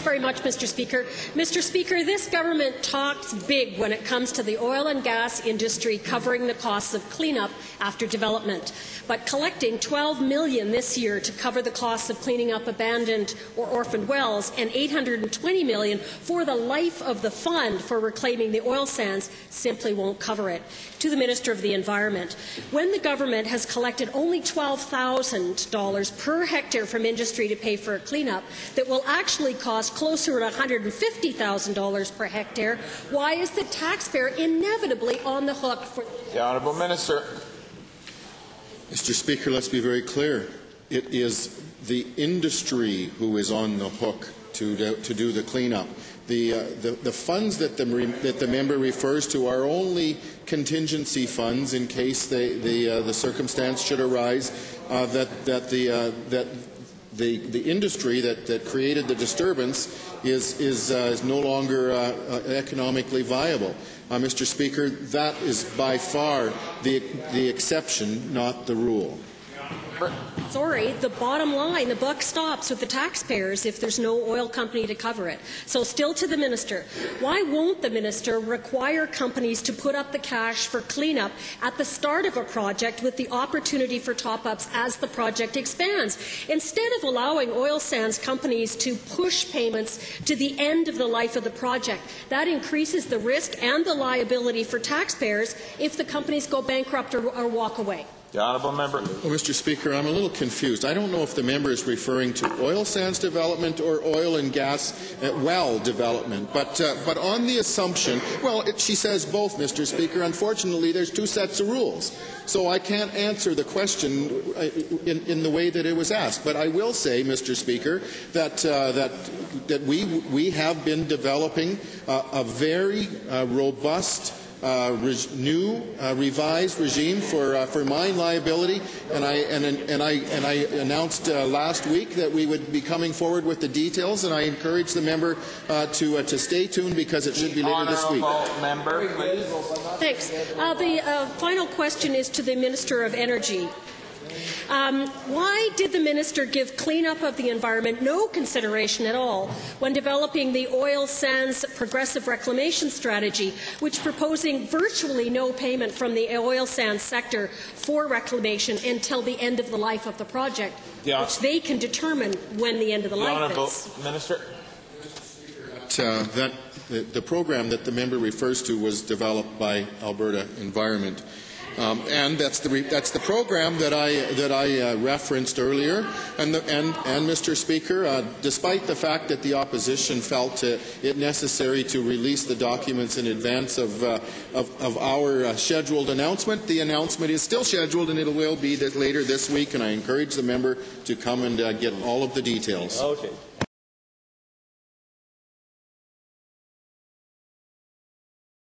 very much, Mr. Speaker. Mr. Speaker, this government talks big when it comes to the oil and gas industry covering the costs of cleanup after development. But collecting $12 million this year to cover the costs of cleaning up abandoned or orphaned wells and $820 million for the life of the fund for reclaiming the oil sands simply won't cover it. To the Minister of the Environment, when the government has collected only $12,000 per hectare from industry to pay for a cleanup that will actually cost closer to $150,000 per hectare, why is the taxpayer inevitably on the hook for... The Honourable Minister. Mr. Speaker, let's be very clear. It is the industry who is on the hook to do the cleanup. The funds that the member refers to are only contingency funds in case the circumstance should arise that the industry that created the disturbance is no longer economically viable. Mr. Speaker, that is by far the exception, not the rule. Sorry, the bottom line, the buck stops with the taxpayers if there's no oil company to cover it. So still to the Minister, why won't the Minister require companies to put up the cash for cleanup at the start of a project with the opportunity for top-ups as the project expands, instead of allowing oil sands companies to push payments to the end of the life of the project? That increases the risk and the liability for taxpayers if the companies go bankrupt or walk away. The Honourable Member. Well, Mr. Speaker, I'm a little confused. I don't know if the member is referring to oil sands development or oil and gas well development. But on the assumption, well, she says both, Mr. Speaker. Unfortunately, there's two sets of rules. So I can't answer the question in the way that it was asked. But I will say, Mr. Speaker, that we have been developing a very robust new revised regime for mine liability, and I announced last week that we would be coming forward with the details, and I encourage the member to stay tuned because it should be later this week. Member, please. Thanks. The final question is to the Minister of Energy. Why did the Minister give cleanup of the environment no consideration at all when developing the oil sands progressive reclamation strategy, which proposing virtually no payment from the oil sands sector for reclamation until the end of the life of the project, which they can determine when the end of the life is? Minister. The program that the member refers to was developed by Alberta Environment. And that's the program that I referenced earlier. And Mr. Speaker, despite the fact that the opposition felt it necessary to release the documents in advance of our scheduled announcement, the announcement is still scheduled, and it will be later this week. And I encourage the member to come and get all of the details. Okay.